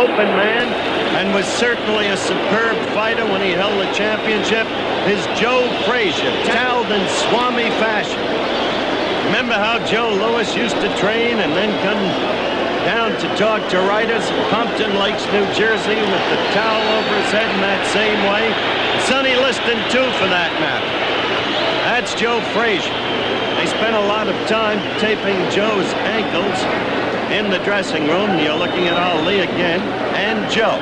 open man and was certainly a superb fighter when he held the championship is Joe Frazier, toweled in Swami fashion. Remember how Joe Louis used to train and then come down to talk to writers in Pompton Lakes, New Jersey, with the towel over his head in that same way? Sonny Liston, too, for that matter. That's Joe Frazier. They spent a lot of time taping Joe's ankles in the dressing room. You're looking at Ali again, and Joe.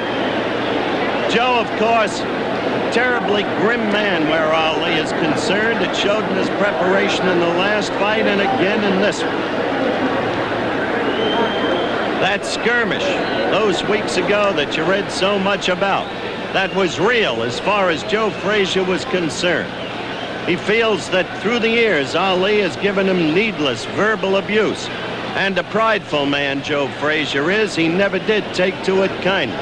Joe, of course, a terribly grim man where Ali is concerned. It showed in his preparation in the last fight and again in this one. That skirmish those weeks ago that you read so much about, that was real as far as Joe Frazier was concerned. He feels that through the years, Ali has given him needless verbal abuse. And a prideful man Joe Frazier is, he never did take to it kindly.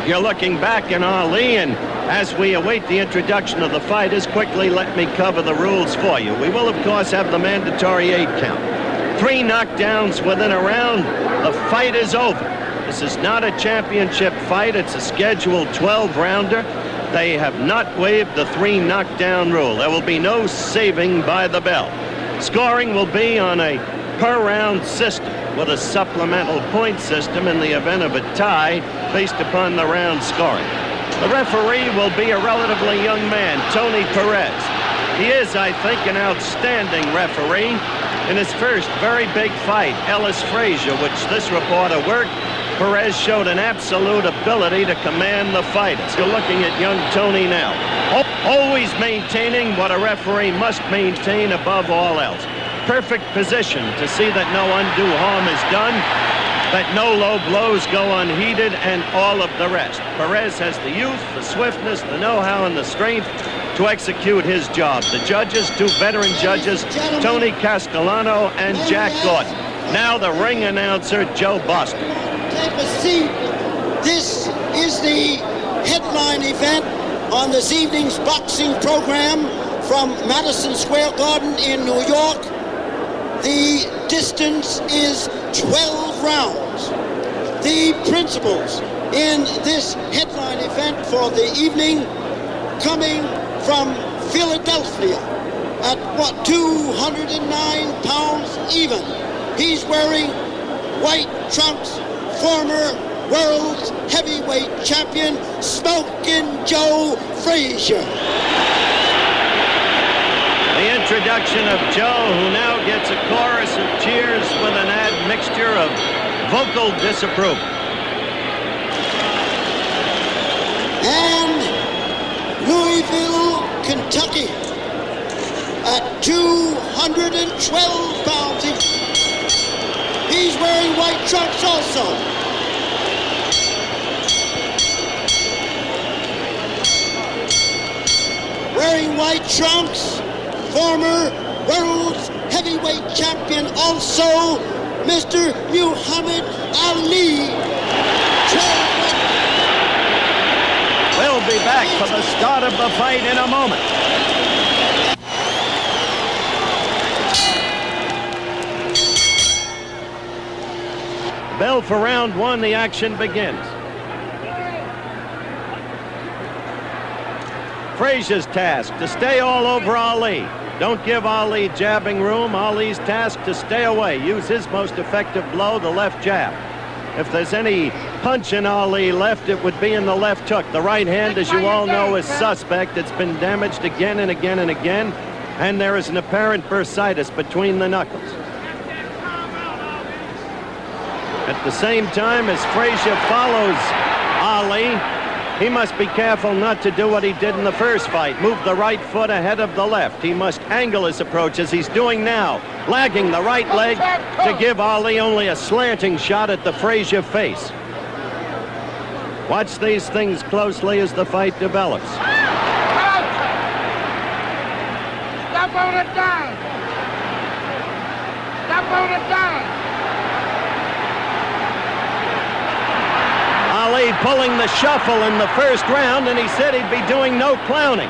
You're looking back in Ali, and as we await the introduction of the fighters, quickly let me cover the rules for you. We will, of course, have the mandatory 8 count. 3 knockdowns within a round, the fight is over. This is not a championship fight, it's a scheduled 12-rounder. They have not waived the 3 knockdown rule. There will be no saving by the bell. Scoring will be on a per-round system with a supplemental point system in the event of a tie based upon the round scoring. The referee will be a relatively young man, Tony Perez. He is, I think, an outstanding referee. In his first very big fight, Ellis Frazier, which this reporter worked, Perez showed an absolute ability to command the fighters. You're looking at young Tony now. Always maintaining what a referee must maintain above all else. Perfect position to see that no undue harm is done, that no low blows go unheeded, and all of the rest. Perez has the youth, the swiftness, the know-how, and the strength to execute his job. The judges, 2 veteran judges, Tony Castellano and Jack Gordon. Now the ring announcer, Joe Boston. Take a seat. This is the headline event on this evening's boxing program from Madison Square Garden in New York. The distance is 12 rounds. The principals in this headline event for the evening, coming from Philadelphia at 209 pounds even. He's wearing white trunks, former world heavyweight champion, Smokin' Joe Frazier. The introduction of Joe, who now gets a chorus of cheers with an admixture of vocal disapproval. And Louisville, Kentucky, at 212 pounds. He's wearing white trunks also. Wearing white trunks, former world heavyweight champion also, Mr. Muhammad Ali. We'll be back for the start of the fight in a moment. Bell for round 1, the action begins. Frazier's task to stay all over Ali. Don't give Ali jabbing room. Ali's task to stay away. Use his most effective blow, the left jab. If there's any punch in Ali left, it would be in the left hook. The right hand, as you all know, is suspect. It's been damaged again and again and again, and there is an apparent bursitis between the knuckles. At the same time, as Frazier follows Ali, he must be careful not to do what he did in the first fight, move the right foot ahead of the left. He must angle his approach as he's doing now, lagging the right leg to give Ali only a slanting shot at the Frazier face. Watch these things closely as the fight develops. Stop on the dime! Stop on the dime! Ali pulling the shuffle in the first round, and he said he'd be doing no clowning.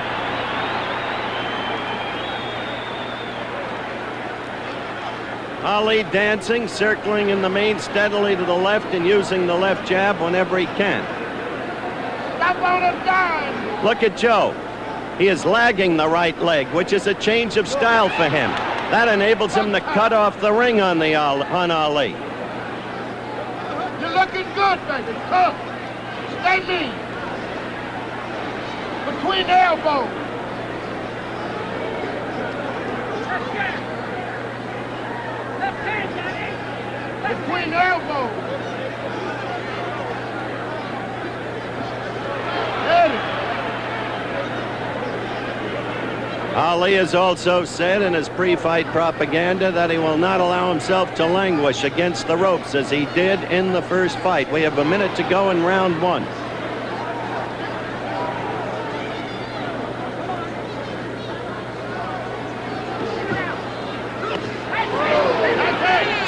Ali dancing, circling in the main steadily to the left and using the left jab whenever he can. Stop on a dime. Look at Joe. He is lagging the right leg, which is a change of style for him. That enables him to cut off the ring on Ali. You're looking good, baby. Come. Stay mean. Between the elbows. Between the elbows. Ali has also said in his pre-fight propaganda that he will not allow himself to languish against the ropes as he did in the first fight. We have a minute to go in round one.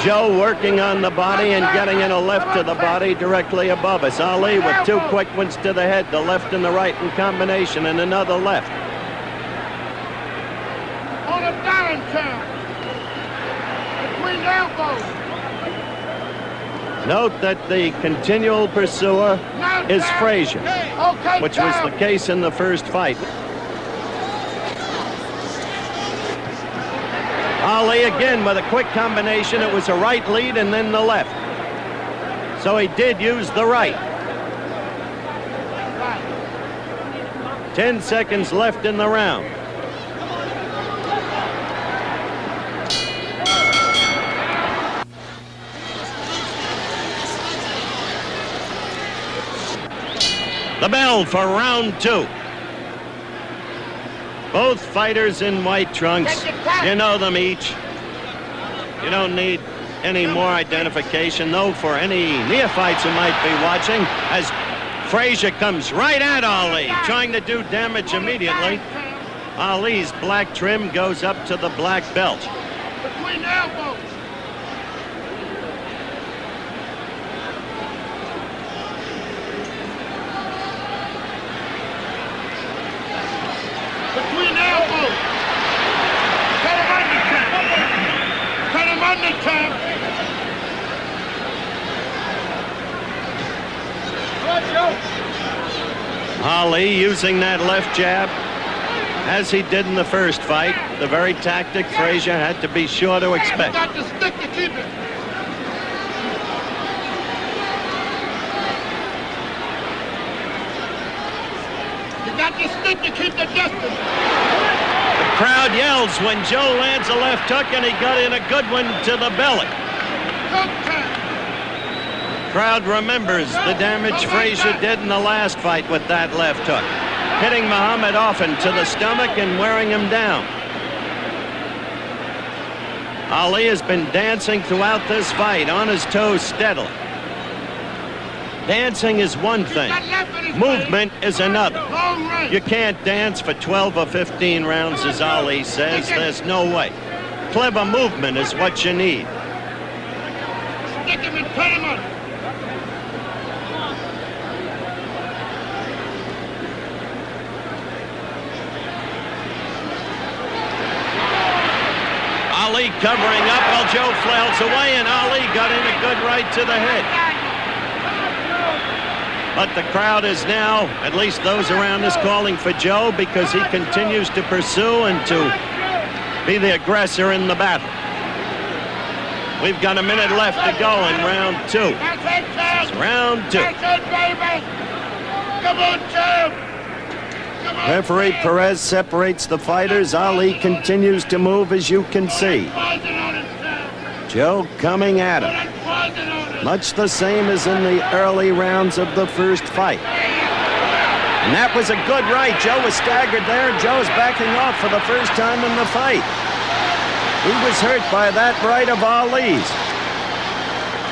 Joe working on the body and getting in a left to the body directly above us. Ali with two quick ones to the head, the left and the right in combination, and another left. On a dime count. Between the elbows. Note that the continual pursuer is Frazier, Okay, which was the case in the first fight. Ali again with a quick combination. It was a right lead and then the left. So he did use the right. 10 seconds left in the round. The bell for round two. Both fighters in white trunks. You know them each. You don't need any more identification, though, for any neophytes who might be watching, as Frazier comes right at Ali, trying to do damage immediately. Ali's black trim goes up to the black belt. Between the elbows. Between the elbows. Cut him under, champ. Cut him under, champ. Ali using that left jab, as he did in the first fight, the very tactic Frazier had to be sure to expect. You got the stick to keep it. You got the stick to keep the distance. The crowd yells when Joe lands a left hook, and he got in a good one to the belly. Good time. Crowd remembers the damage Frazier did in the last fight with that left hook, hitting Muhammad often to the stomach and wearing him down. Ali has been dancing throughout this fight, on his toes steadily. Dancing is one thing. Movement is another. You can't dance for 12 or 15 rounds, as Ali says. There's no way. Clever movement is what you need. Stick him and cut him under. Ali covering up while Joe flails away, and Ali got in a good right to the head. But the crowd is now, at least those around us, calling for Joe because he continues to pursue and to be the aggressor in the battle. We've got a minute left to go in round two. That's it, champ. It's round two. That's it, baby. Come on, champ. Come on, Referee champ. Perez separates the fighters. Ali continues to move, as you can see. Poison on it, champ. Joe coming at him. Put poison on it. Much the same as in the early rounds of the first fight. And that was a good right. Joe was staggered there. Joe's backing off for the first time in the fight. He was hurt by that right of Ali's.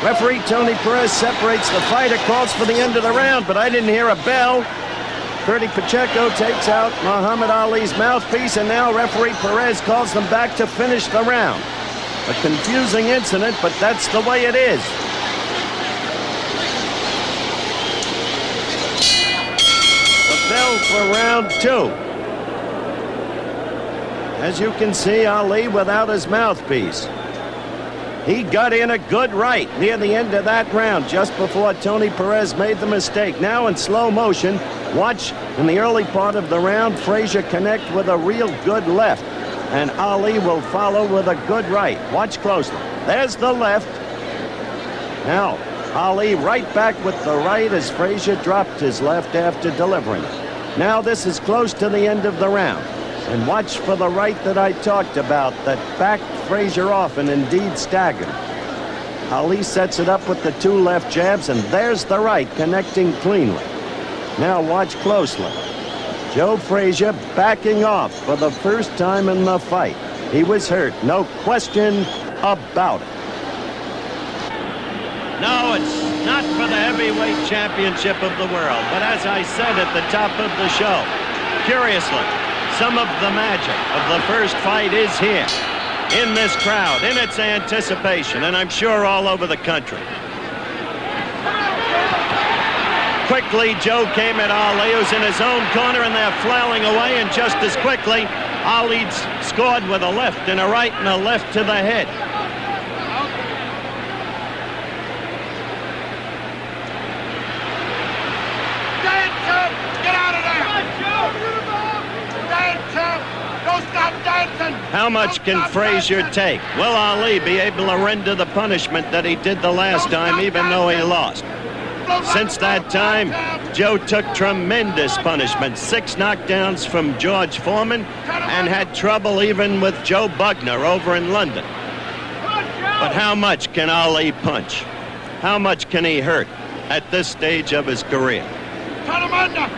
Referee Tony Perez separates the fighter, calls for the end of the round, but I didn't hear a bell. Bertie Pacheco takes out Muhammad Ali's mouthpiece, and now referee Perez calls them back to finish the round. A confusing incident, but that's the way it is. The bell for round two. As you can see, Ali without his mouthpiece. He got in a good right near the end of that round, just before Tony Perez made the mistake. Now in slow motion, watch in the early part of the round, Frazier connect with a real good left. And Ali will follow with a good right. Watch closely. There's the left. Now, Ali right back with the right as Frazier dropped his left after delivering it. Now this is close to the end of the round. And watch for the right that I talked about that backed Frazier off and indeed staggered. Ali sets it up with the two left jabs, and there's the right connecting cleanly. Now watch closely. Joe Frazier backing off for the first time in the fight. He was hurt, no question about it. No, it's not for the heavyweight championship of the world, but as I said at the top of the show, curiously, some of the magic of the first fight is here, in this crowd, in its anticipation, and I'm sure all over the country. Quickly, Joe came at Ali, who's in his own corner, and they're flailing away, and just as quickly, Ali scored with a left and a right and a left to the head. Get out of there! Don't stop dancing! How much can Frazier take? Will Ali be able to render the punishment that he did the last time, even though he lost? Since that time, Joe took tremendous punishment. 6 knockdowns from George Foreman, and had trouble even with Joe Bugner over in London. But how much can Ali punch? How much can he hurt at this stage of his career? Turn him under!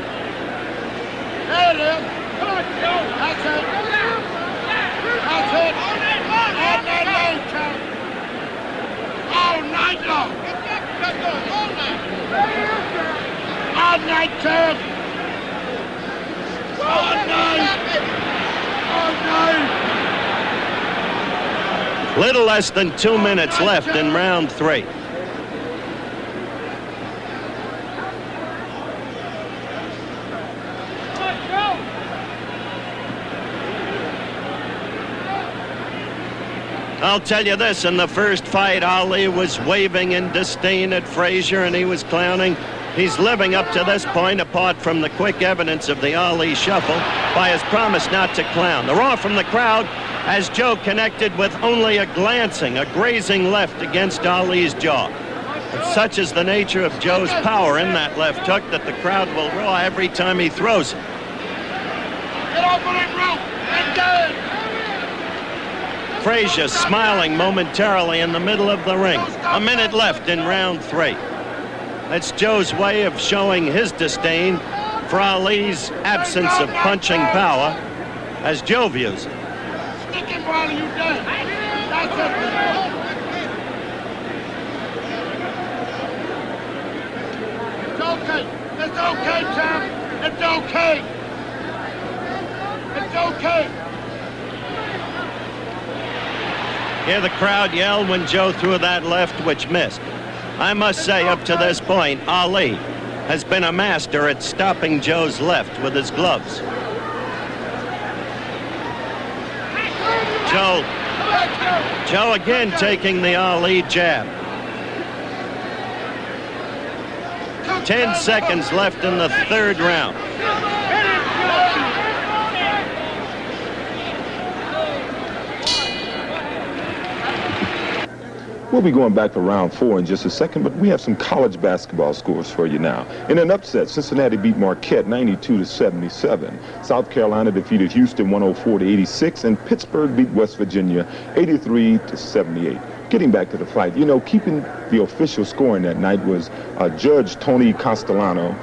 There it is! That's it! That's it! All night long, Chuck! All night long! All night, Chuck! All night! All night! Little less than 2 minutes left in round 3. I'll tell you this, in the first fight, Ali was waving in disdain at Frazier, and he was clowning. He's living up to this point, apart from the quick evidence of the Ali shuffle, by his promise not to clown. The roar from the crowd as Joe connected with only a grazing left against Ali's jaw. And such is the nature of Joe's power in that left hook that the crowd will roar every time he throws it. Get off of that rope and do it! Frazier smiling momentarily in the middle of the ring. A minute left in round 3. That's Joe's way of showing his disdain for Ali's absence of punching power, as Joe views it. Stick him while you done. That's it. It's okay. It's okay, champ. It's okay. It's okay. Hear the crowd yell when Joe threw that left, which missed. I must say, up to this point, Ali has been a master at stopping Joe's left with his gloves. Joe again taking the Ali jab. 10 seconds left in the 3rd round. We'll be going back to round 4 in just a second, but we have some college basketball scores for you now. In an upset, Cincinnati beat Marquette 92-77. South Carolina defeated Houston 104-86, and Pittsburgh beat West Virginia 83-78. Getting back to the fight, you know, keeping the official scoring that night was Judge Tony Castellano,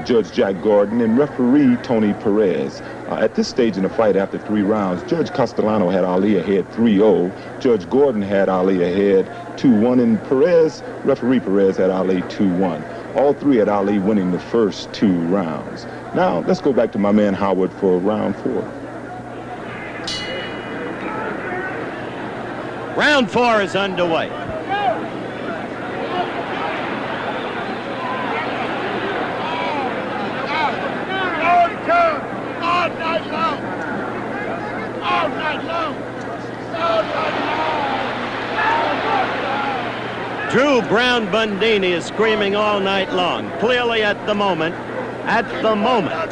Judge Jack Gordon, and referee Tony Perez. At this stage in the fight, after 3 rounds, Judge Castellano had Ali ahead 3-0. Judge Gordon had Ali ahead 2-1, and referee Perez had Ali 2-1. All 3 had Ali winning the first 2 rounds. Now, let's go back to my man Howard for round 4. Round 4 is underway. All night long. All night long. All night long. Drew Brown Bundini is screaming all night long. Clearly at the moment,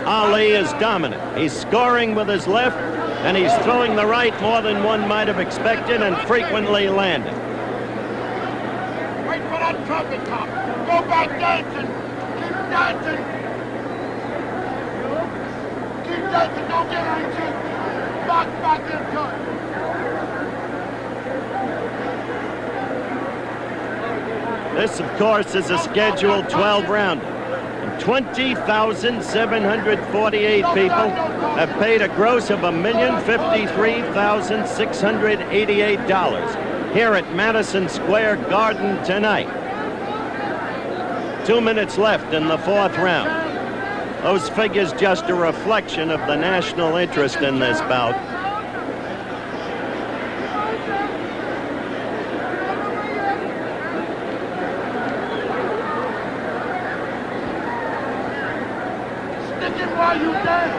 Ali is dominant. He's scoring with his left, and he's throwing the right more than one might have expected and frequently landing. Wait for that trumpet top. Go back dancing. Keep dancing. Keep dancing. Don't get anxious. Box back into it. This, of course, is a scheduled 12-rounder. 20,748 people have paid a gross of $1,053,688 here at Madison Square Garden tonight. 2 minutes left in the fourth round. Those figures just a reflection of the national interest in this bout. While you dance,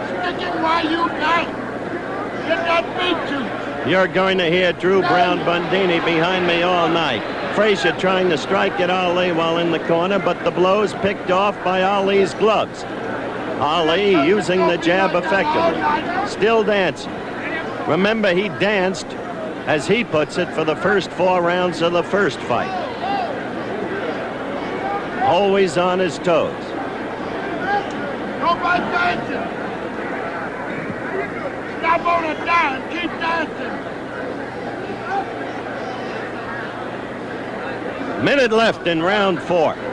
stick it while you dance. Get that beat to. You're going to hear Drew Brown Bundini behind me all night. Frazier trying to strike at Ali while in the corner, but the blows picked off by Ali's gloves. Ali using the jab effectively. Still dancing. Remember, he danced, as he puts it, for the first 4 rounds of the first fight. Always on his toes. Go by dancing. Stop on it down. Keep dancing. Minute left in round 4. Keep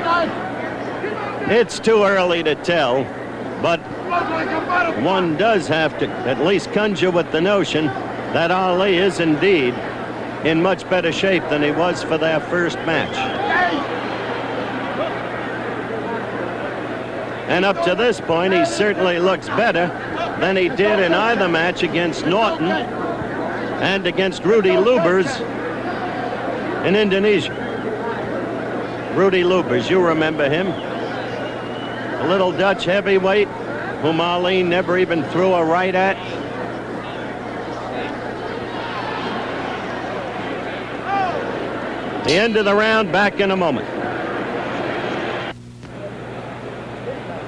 dancing. It's too early to tell, but one does have to at least conjure with the notion that Ali is indeed in much better shape than he was for their first match. And up to this point, he certainly looks better than he did in either match against Norton and against Rudy Lubers in Indonesia. Rudy Lubers, you remember him. A little Dutch heavyweight whom Ali never even threw a right at. The end of the round, back in a moment.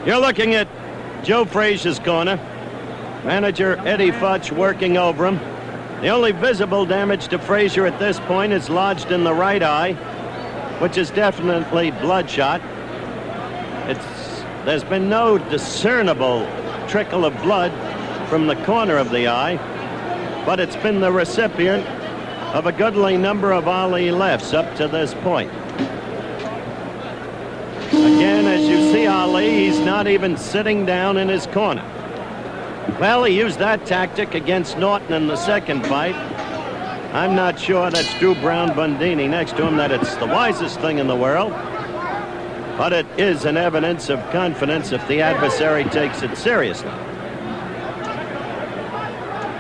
You're looking at Joe Frazier's corner. Manager Eddie Futch working over him. The only visible damage to Frazier at this point is lodged in the right eye, which is definitely bloodshot. There's been no discernible trickle of blood from the corner of the eye, but it's been the recipient of a goodly number of Ali lefts up to this point. Again, as you see Ali, he's not even sitting down in his corner. Well, he used that tactic against Norton in the second fight. I'm not sure that's Drew Brown Bundini next to him that it's the wisest thing in the world, but it is an evidence of confidence if the adversary takes it seriously.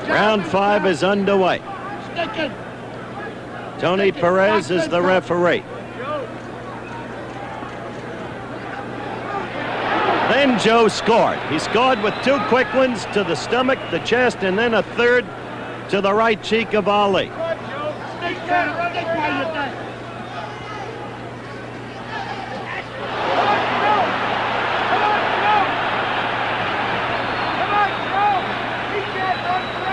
Round 5 is underway. Tony Perez is the referee. Then Joe scored. He scored with 2 quick ones to the stomach, the chest, and then a third to the right cheek of Ali.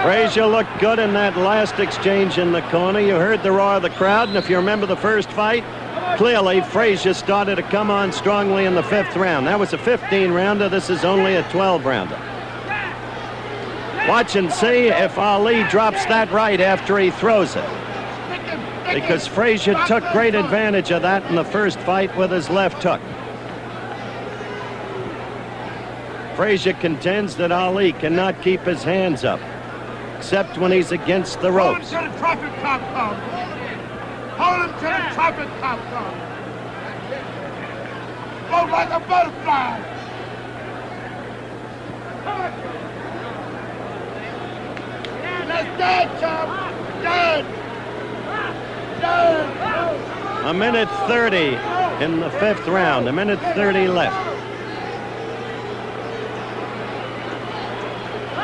Frazier looked good in that last exchange in the corner. You heard the roar of the crowd, and if you remember the first fight, clearly Frazier started to come on strongly in the 5th round. That was a 15-rounder. This is only a 12-rounder. Watch and see if Ali drops that right after he throws it, because Frazier took great advantage of that in the first fight with his left hook. Frazier contends that Ali cannot keep his hands up, except when he's against the ropes. Hold him to the trumpet top comes. Hold him to the trumpet top comes. Go like a butterfly. Let's dance, chum. Dance. Dance. A minute 30 in the 5th round. A minute 30 left.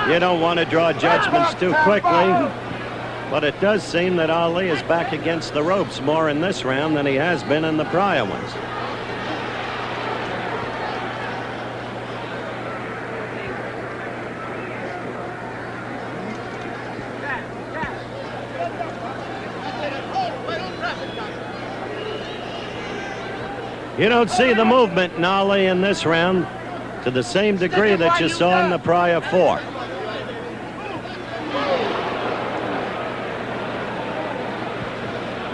You don't want to draw judgments too quickly, but it does seem that Ali is back against the ropes more in this round than he has been in the prior ones. You don't see the movement in Ali in this round to the same degree that you saw in the prior four.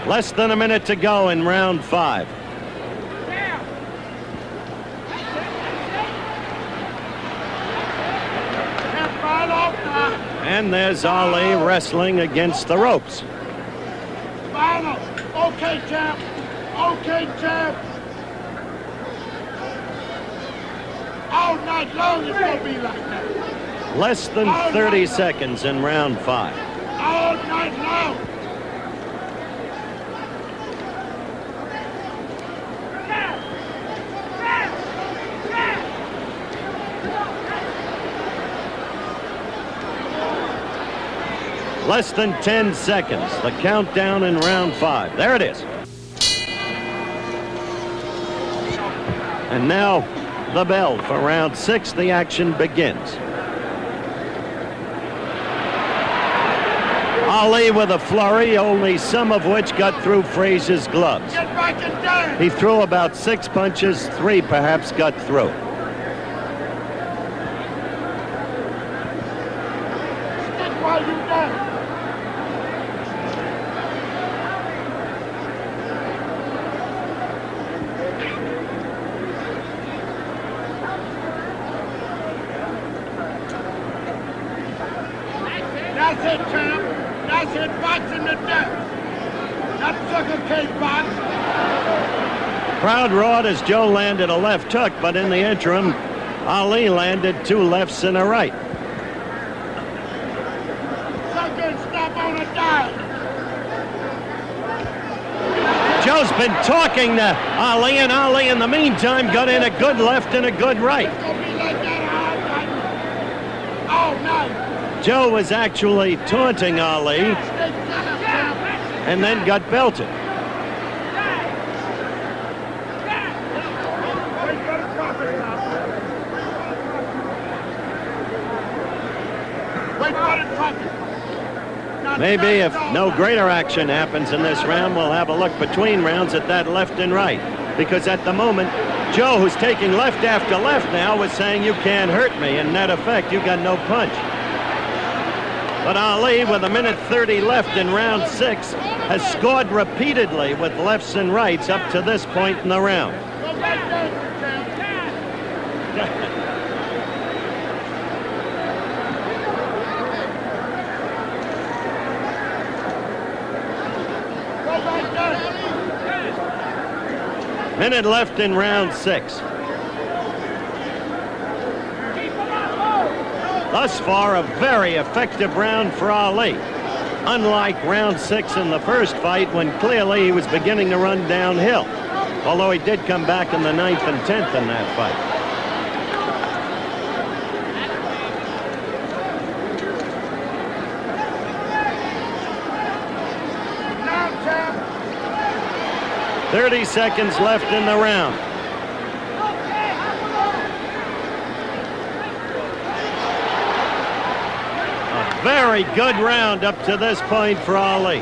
Less than a minute to go in round 5. And there's Ali wrestling against the ropes. Final. Okay, champ. Okay, champ. All night long it's going to be like that. Less than 30 seconds in round 5. All night long. Less than 10 seconds. The countdown in round 5. There it is. And now the bell for round 6. The action begins. Ali with a flurry, only some of which got through Frazier's gloves. Get back and down. He threw about 6 punches, 3 perhaps got through. Stick while you down. That's it, champ. That's it, boxing to death. Not sucker cake box. Crowd roared as Joe landed a left hook, but in the interim, Ali landed 2 lefts and a right. Sucker and stop on a dime. Joe's been talking to Ali, and Ali in the meantime got in a good left and a good right. It's gonna be like that all night. Joe was actually taunting Ali Stick down, champ. and then got belted. Wait for the trumpet now. Wait for the trumpet. Now, Maybe if that's no all. greater action happens in this round, we'll have a look between rounds at that left and right. Because at the moment, Joe, who's taking left after left now, was saying, you can't hurt me. In net effect, you got no punch. But Ali, with 1:30 left in round 6, has scored repeatedly with lefts and rights up to this point in the round. Go back there, champ. Go back there. Minute left in round 6. Thus far, a very effective round for Ali. Unlike round 6 in the first fight, when clearly he was beginning to run downhill. Although he did come back in the 9th and 10th in that fight. Now, champ. 30 seconds left in the round. Very good round up to this point for Ali.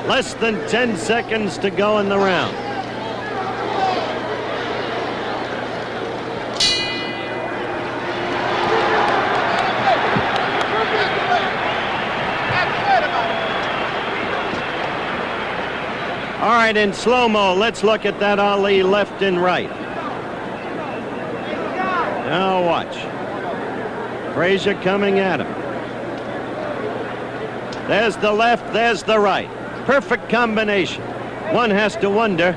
Less than 10 seconds to go in the round. All right, in slow-mo, let's look at that Ali left and right. Now watch. Frazier coming at him. There's the left, there's the right. Perfect combination. One has to wonder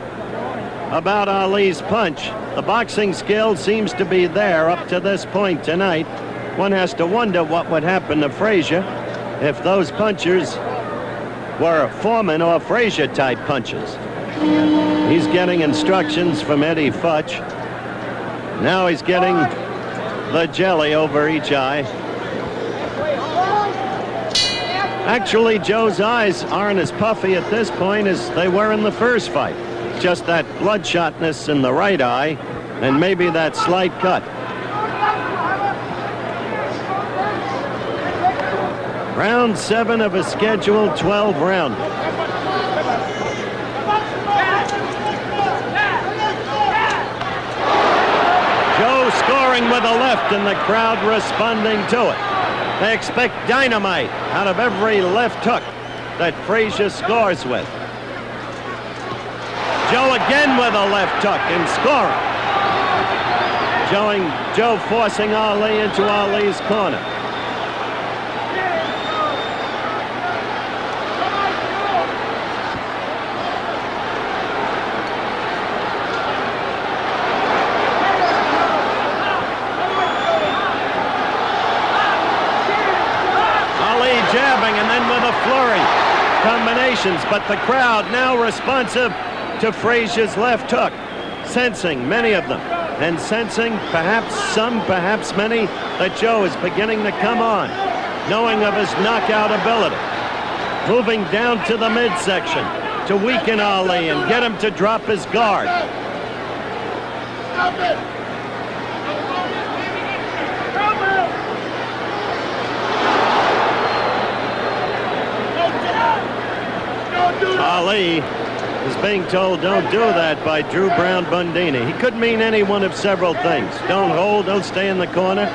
about Ali's punch. The boxing skill seems to be there up to this point tonight. One has to wonder what would happen to Frazier if those punchers were Foreman or Frazier type punches. He's getting instructions from Eddie Futch. Now he's getting the jelly over each eye. Actually, Joe's eyes aren't as puffy at this point as they were in the first fight. Just that bloodshotness in the right eye and maybe that slight cut. Round 7 of a scheduled 12-round. Joe scoring with a left and the crowd responding to it. They expect dynamite out of every left hook that Frazier scores with. Joe again with a left hook and scoring. Joe forcing Ali into Ali's corner. Jabbing and then with a flurry combinations, but the crowd now responsive to Frazier's left hook, sensing many of them, and sensing perhaps some, perhaps many, that Joe is beginning to come on, knowing of his knockout ability, moving down to the midsection to weaken Ali and get him to drop his guard. Ali is being told don't do that by Drew Brown Bundini. He could mean any one of several things. Don't hold, don't stay in the corner.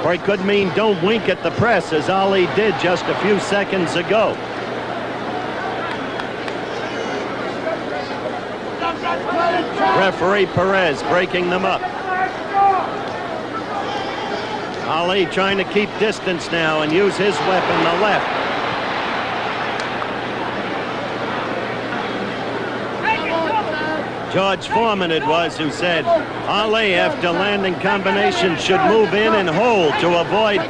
Or he could mean don't wink at the press, as Ali did just a few seconds ago. Referee Perez breaking them up. Ali trying to keep distance now and use his weapon, the left. George Foreman it was who said Ali, after landing combinations, should move in and hold to avoid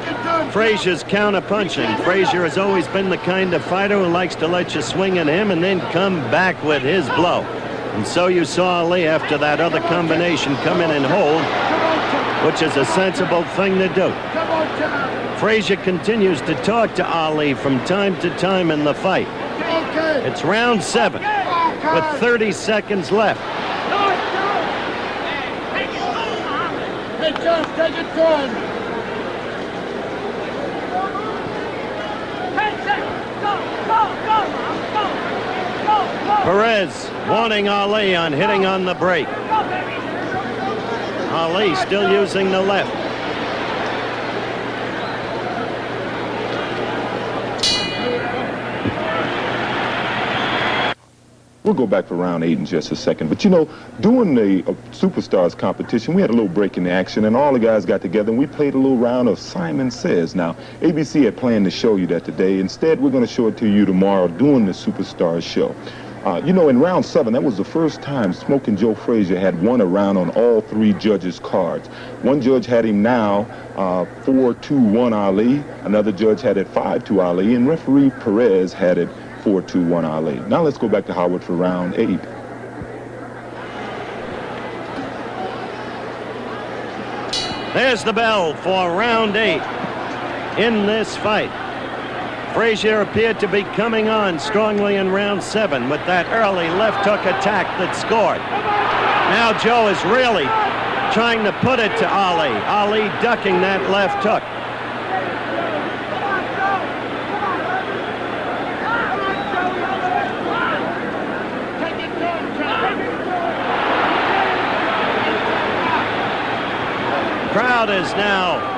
Frazier's counter-punching. Frazier has always been the kind of fighter who likes to let you swing at him and then come back with his blow. And so you saw Ali, after that other combination, come in and hold, which is a sensible thing to do. Frazier continues to talk to Ali from time to time in the fight. It's round 7 with 30 seconds left. Hey, Josh, take it turn. Perez warning Ali on hitting on the break. Ali still using the left. We'll go back for round 8 in just a second. But, you know, during the Superstars competition, we had a little break in the action, and all the guys got together, and we played a little round of Simon Says. Now, ABC had planned to show you that today. Instead, we're going to show it to you tomorrow during the Superstars show. You know, in round 7, that was the first time Smoking Joe Frazier had won a round on all 3 judges' cards. One judge had him now 4-2-1 Ali. Another judge had it 5-2 Ali, and referee Perez had it 4-2-1 Ali. Now let's go back to Howard for round 8. There's the bell for round 8 in this fight. Frazier appeared to be coming on strongly in round 7 with that early left hook attack that scored. Now Joe is really trying to put it to Ali. Ali ducking that left hook. Crowd is now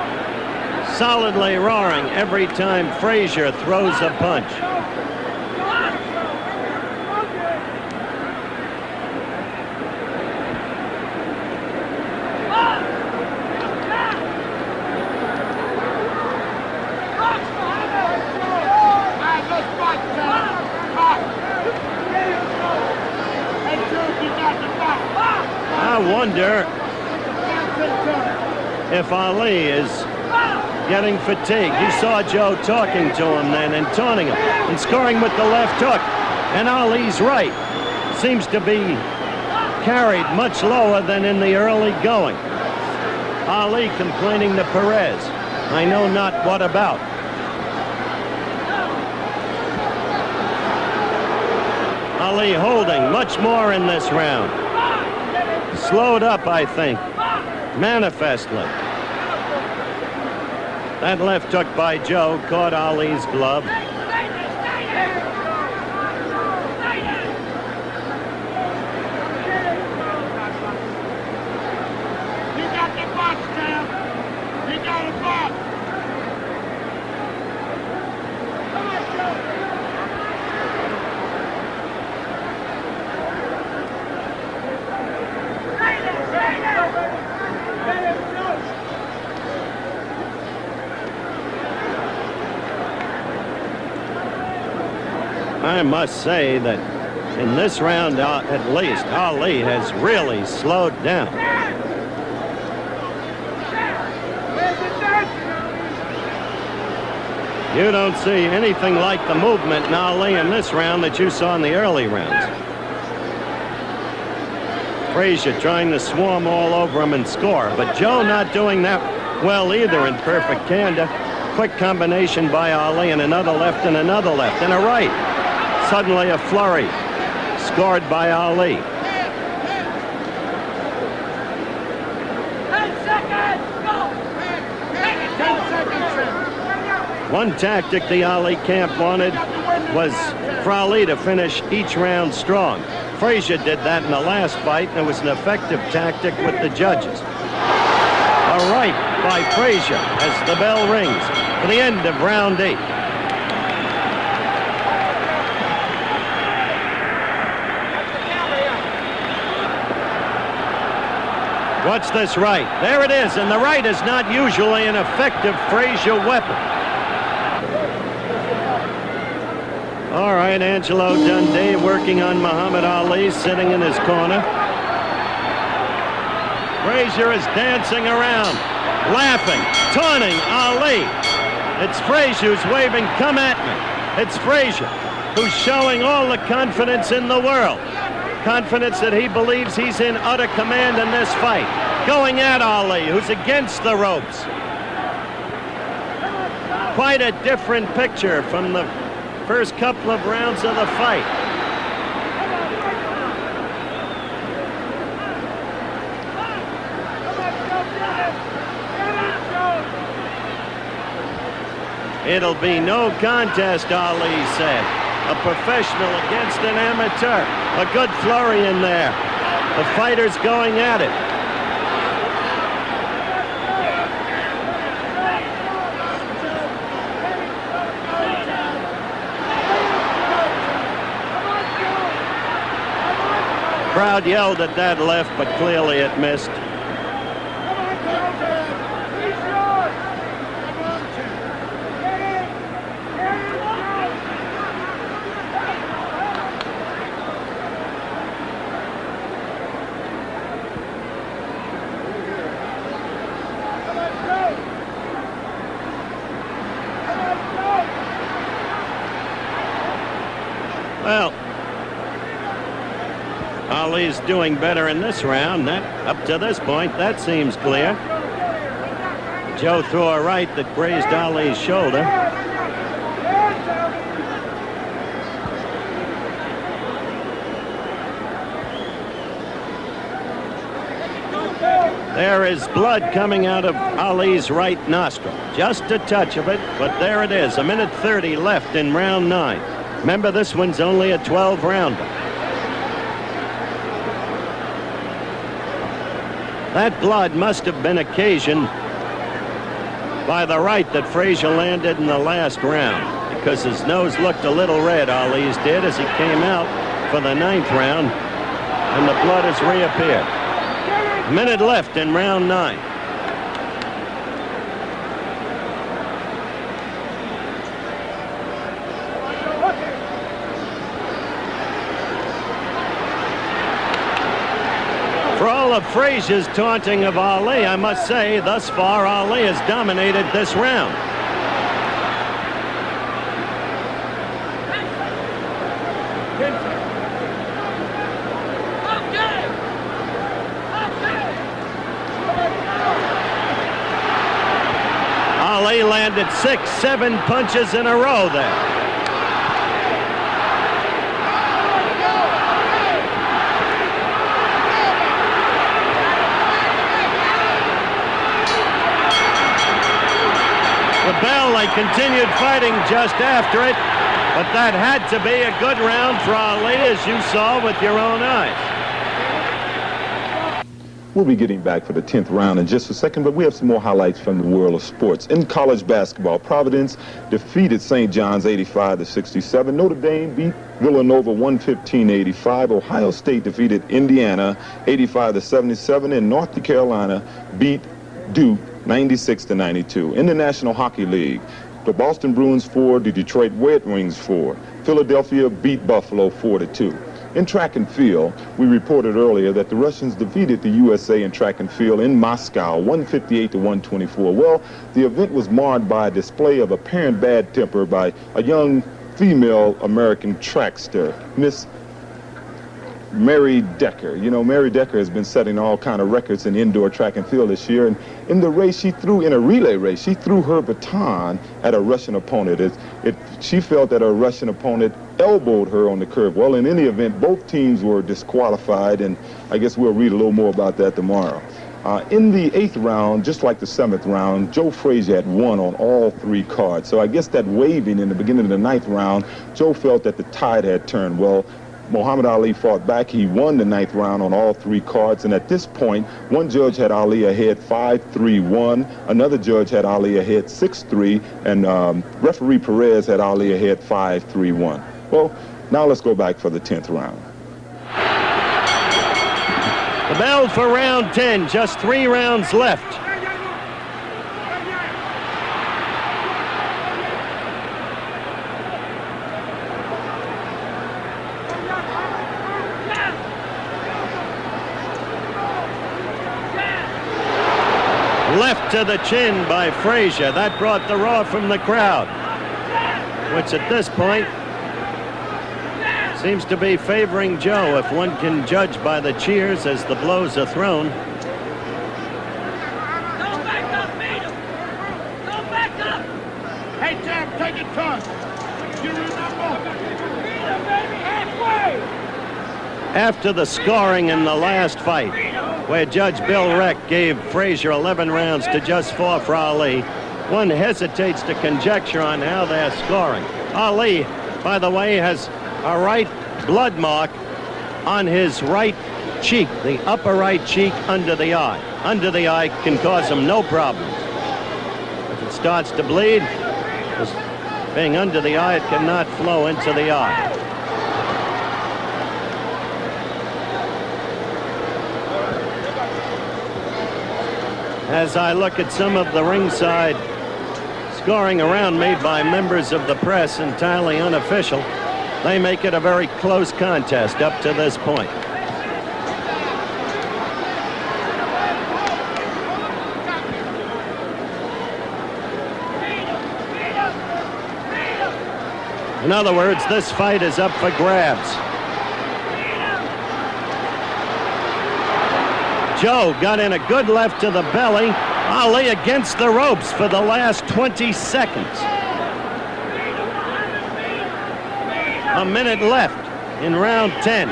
solidly roaring every time Frazier throws a punch. I wonder if Ali is getting fatigued. You saw Joe talking to him then and taunting him and scoring with the left hook. And Ali's right. Seems to be carried much lower than in the early going. Ali complaining to Perez. I know not what about. Ali holding much more in this round. Slowed up, I think, manifestly. That left hook by Joe caught Ali's glove. You got the box, Cam. You got a box. Come on, Joe. I must say that in this round, at least, Ali has really slowed down. You don't see anything like the movement in Ali in this round that you saw in the early rounds. Frazier trying to swarm all over him and score, but Joe not doing that well either in perfect candor. Quick combination by Ali and another left and another left and a right. Suddenly a flurry scored by Ali. 10 seconds, go! 10 seconds. One tactic the Ali camp wanted was for Ali to finish each round strong. Frazier did that in the last fight, and it was an effective tactic with the judges. A right by Frazier as the bell rings for the end of round 8. What's this right? There it is, and the right is not usually an effective Frazier weapon. All right, Angelo Dundee working on Muhammad Ali, sitting in his corner. Frazier is dancing around, laughing, taunting Ali. It's Frazier who's waving, "Come at me." It's Frazier who's showing all the confidence in the world. Confidence that he believes he's in utter command in this fight. Going at Ali, who's against the ropes. Quite a different picture from the first couple of rounds of the fight. It'll be no contest, Ali said. A professional against an amateur. A good flurry in there. The fighters going at it. Crowd yelled at that left, but clearly it missed. Well, Ali's doing better in this round. That, up to this point, that seems clear. Joe threw a right that grazed Ali's shoulder. There is blood coming out of Ali's right nostril. Just a touch of it, but there it is. 1:30 left in round 9. Remember, this one's only a 12-rounder. That blood must have been occasioned by the right that Frazier landed in the last round, because his nose looked a little red, Ali's did, as he came out for the 9th round, and the blood has reappeared. A minute left in round 9. all of Frazier's taunting of Ali, I must say, thus far, Ali has dominated this round. Ali landed 6-7 punches in a row there. The bell, they continued fighting just after it, but that had to be a good round for Ali, as you saw with your own eyes. We'll be getting back for the 10th round in just a second, but we have some more highlights from the world of sports. In college basketball, Providence defeated St. John's 85-67. Notre Dame beat Villanova 115-85. Ohio State defeated Indiana 85-77, and North Carolina beat Duke 96-92. In the National Hockey League, the Boston Bruins 4, the Detroit Red Wings 4. Philadelphia beat Buffalo 4-2. In track and field, we reported earlier that the Russians defeated the USA in track and field in Moscow 158-124. Well, the event was marred by a display of apparent bad temper by a young female American trackster, Miss Mary Decker. You know, Mary Decker has been setting all kind of records in indoor track and field this year, and in the race in a relay race, she threw her baton at a Russian opponent. She felt that a Russian opponent elbowed her on the curve. Well, in any event, both teams were disqualified, and I guess we'll read a little more about that tomorrow. In the 8th round, just like the 7th round, Joe Frazier had won on all 3 cards. So I guess that waving in the beginning of the 9th round, Joe felt that the tide had turned. Well, Muhammad Ali fought back. He won the 9th round on all 3 cards, and at this point, one judge had Ali ahead 5-3-1, another judge had Ali ahead 6-3, and referee Perez had Ali ahead 5-3-1. Well, now let's go back for the 10th round. The bell for round 10, just 3 rounds left. Left to the chin by Frazier. That brought the roar from the crowd, which at this point seems to be favoring Joe, if one can judge by the cheers as the blows are thrown. Don't back up, beat him. Don't back up. Hey, Jam, take it tough. You remember? Beat him, baby, halfway. After the scoring in the last fight, where Judge Bill Reck gave Frazier 11 rounds to just 4 for Ali, one hesitates to conjecture on how they're scoring. Ali, by the way, has a right blood mark on his right cheek, the upper right cheek under the eye. Under the eye can cause him no problems. If it starts to bleed, being under the eye, it cannot flow into the eye. As I look at some of the ringside scoring around made by members of the press, entirely unofficial, they make it a very close contest up to this point. In other words, this fight is up for grabs. Joe got in a good left to the belly. Ali against the ropes for the last 20 seconds. A minute left in round 10.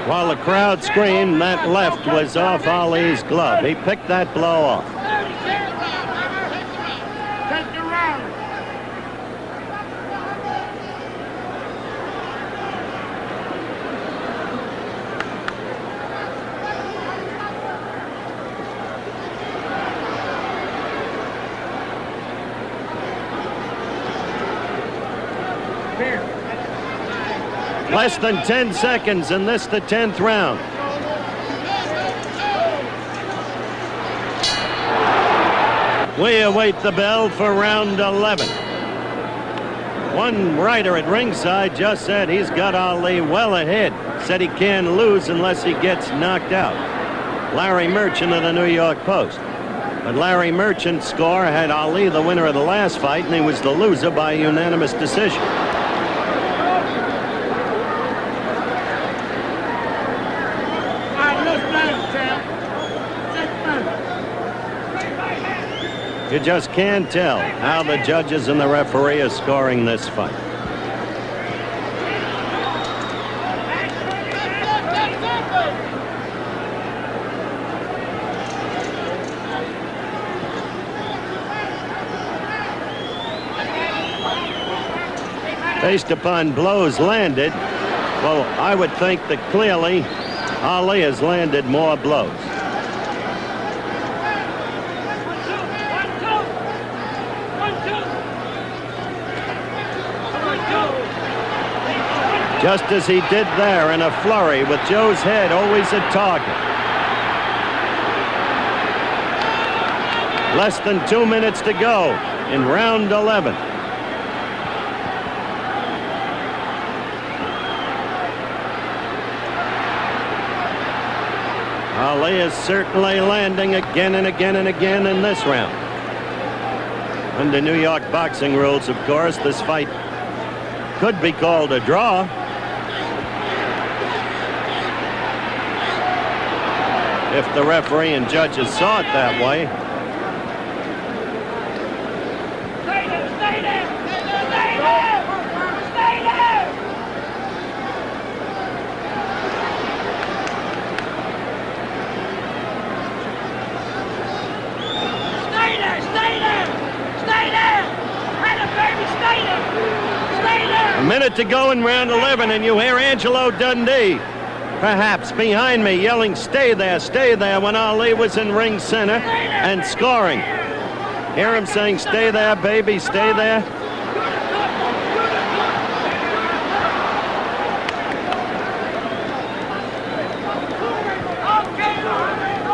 While the crowd screamed, that left was off Ali's glove. He picked that blow off. Take the round. Less than 10 seconds, and this the 10th round. We await the bell for round 11. One writer at ringside just said he's got Ali well ahead. Said he can't lose unless he gets knocked out. Larry Merchant of the New York Post. But Larry Merchant's score had Ali the winner of the last fight, and he was the loser by unanimous decision. You just can't tell how the judges and the referee are scoring this fight. Based upon blows landed, well, I would think that clearly Ali has landed more blows. Just as he did there in a flurry, with Joe's head always a target. Less than 2 minutes to go in round 11. Ali is certainly landing again and again and again in this round. Under New York boxing rules, of course, this fight could be called a draw. If the referee and judges saw it that way. Stay there! Stay there! Stay there! Stay there! 1 minute to go in round 11, and you hear Angelo Dundee, perhaps behind me, yelling, stay there, when Ali was in ring center and scoring. Hear him saying, stay there, baby, stay there.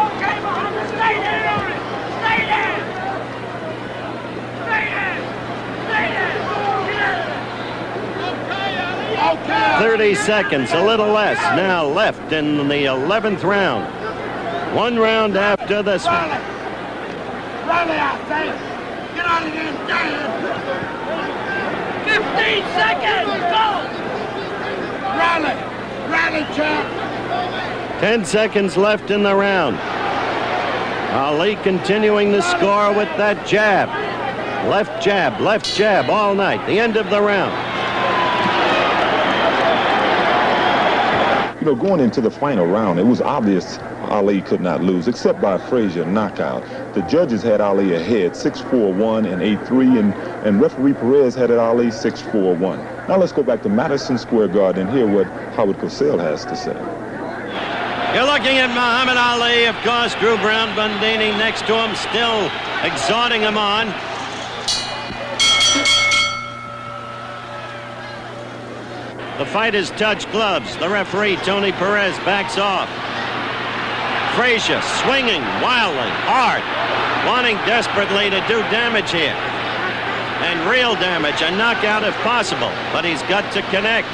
Okay, Muhammad, stay there! Stay there! Stay there! Stay there! Okay! 30 seconds, a little less, now left in the 11th round. One round after this one. Riley, I say, get out of there, damn! 15 seconds, go! Riley, champ! 10 seconds left in the round. Ali continuing to score with that jab. Left jab all night. The end of the round. You know, going into the final round, it was obvious Ali could not lose, except by a Frazier knockout. The judges had Ali ahead, 6-4-1 and 8-3, and referee Perez had it Ali 6-4-1. Now let's go back to Madison Square Garden and hear what Howard Cosell has to say. You're looking at Muhammad Ali, of course, Drew Brown Bundini next to him, still exhorting him on. The fighters touch gloves. The referee, Tony Perez, backs off. Frazier swinging wildly, hard, wanting desperately to do damage here. And real damage, a knockout if possible, but he's got to connect.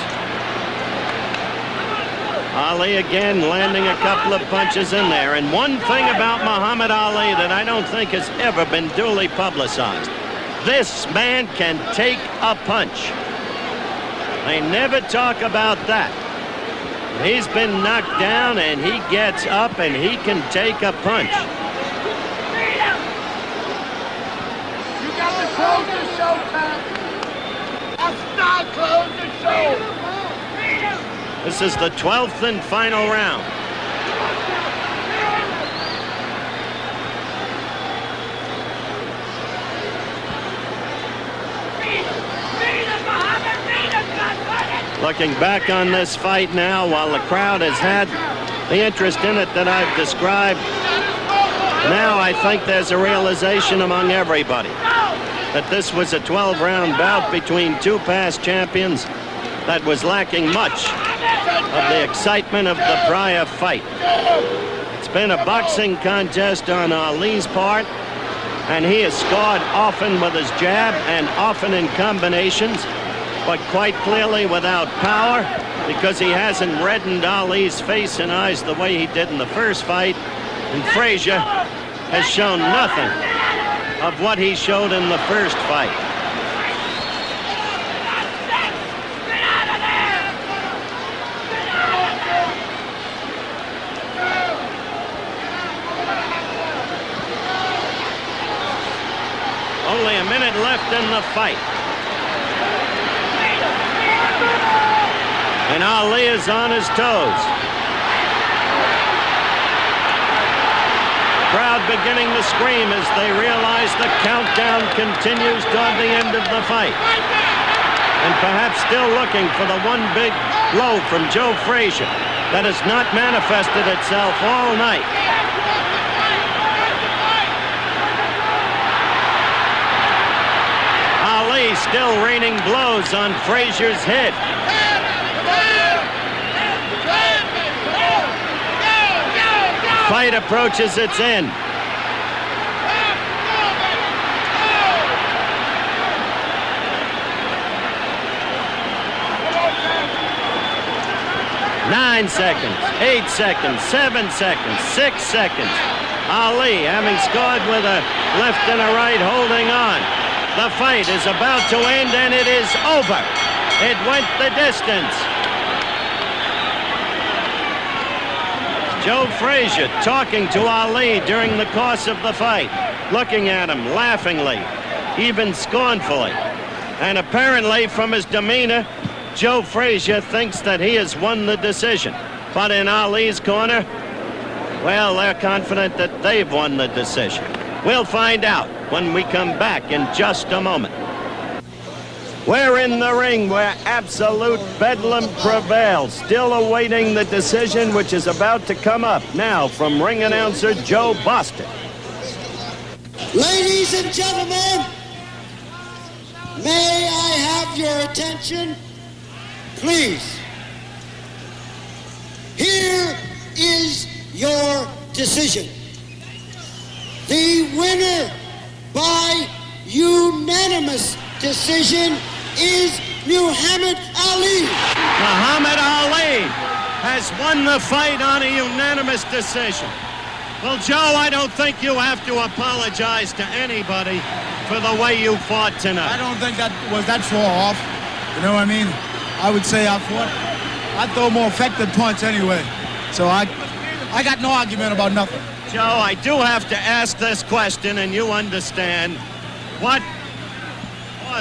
Ali again landing a couple of punches in there. And one thing about Muhammad Ali that I don't think has ever been duly publicized. This man can take a punch. They never talk about that. He's been knocked down and he gets up and he can take a punch. You got to close the show, Tom. That's not close the show. This is the 12th and final round. Looking back on this fight now, while the crowd has had the interest in it that I've described, now I think there's a realization among everybody that this was a 12-round bout between two past champions that was lacking much of the excitement of the prior fight. It's been a boxing contest on Ali's part, and he has scored often with his jab and often in combinations, but quite clearly without power, because he hasn't reddened Ali's face and eyes the way he did in the first fight. And Frazier has shown nothing of what he showed in the first fight. Only a minute left in the fight. And Ali is on his toes. Crowd beginning to scream as they realize the countdown continues toward the end of the fight. And perhaps still looking for the one big blow from Joe Frazier that has not manifested itself all night. Ali still raining blows on Frazier's head. Fight approaches its end. Nine seconds, 8 seconds, 7 seconds, 6 seconds. Ali, having scored with a left and a right, holding on. The fight is about to end, and it is over. It went the distance. Joe Frazier talking to Ali during the course of the fight, looking at him laughingly, even scornfully. And apparently from his demeanor, Joe Frazier thinks that he has won the decision. But in Ali's corner, well, they're confident that they've won the decision. We'll find out when we come back in just a moment. We're in the ring where absolute bedlam prevails, still awaiting the decision which is about to come up now from ring announcer Joe Boston. Ladies and gentlemen, may I have your attention, please? Here is your decision. The winner by unanimous decision is Muhammad Ali. Muhammad Ali has won the fight on a unanimous decision. Well, Joe, I don't think you have to apologize to anybody for the way you fought tonight. I don't think that was that far off. You know what I mean? I would say I throw a more effective punch anyway. So I got no argument about nothing. Joe, I do have to ask this question, and you understand.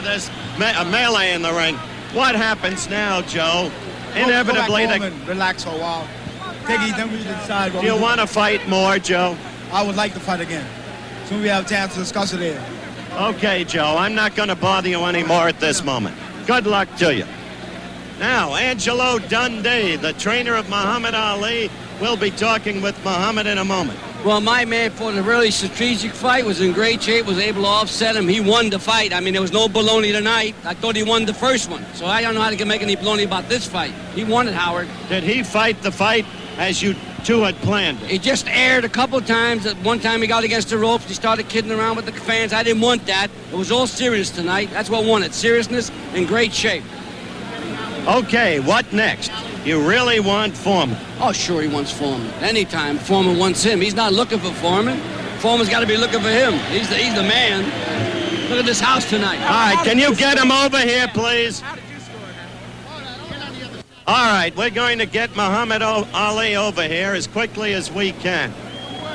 There's a melee in the ring. What happens now, Joe? Inevitably, go back home and relax for a while. Take it, then we decide. Do you want to fight more, Joe? I would like to fight again. Soon we have a chance to discuss it here. Okay, Joe. I'm not going to bother you anymore at this moment. Good luck to you. Now, Angelo Dundee, the trainer of Muhammad Ali, will be talking with Muhammad in a moment. Well, my man fought a really strategic fight, was in great shape, was able to offset him. He won the fight. I mean, there was no baloney tonight. I thought he won the first one. So I don't know how to make any baloney about this fight. He won it, Howard. Did he fight the fight as you two had planned it? He just aired a couple of times. At one time he got against the ropes. He started kidding around with the fans. I didn't want that. It was all serious tonight. That's what won it. Seriousness and great shape. Okay, what next? You really want Foreman? Oh, sure, he wants Foreman. Anytime Foreman wants him. He's not looking for Foreman. Foreman's got to be looking for him. He's the man. Look at this house tonight. All right, can you get him over here, please? All right, we're going to get Muhammad Ali over here as quickly as we can.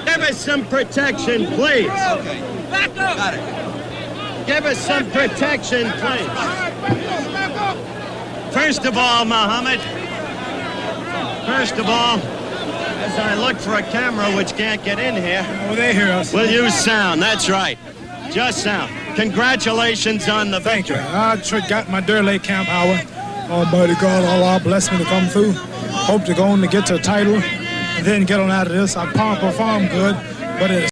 Give us some protection, please. Okay. Back up. Got it. Give us some protection, please. First of all, Muhammad, as I look for a camera which can't get in here, Oh, they hear us. we'll use sound. That's right. Just sound. Congratulations on the victory. I got my Durley camp hour. Almighty God, Allah bless me to come through. Hope to go on to get to a title and then get on out of this. I perform good, but it's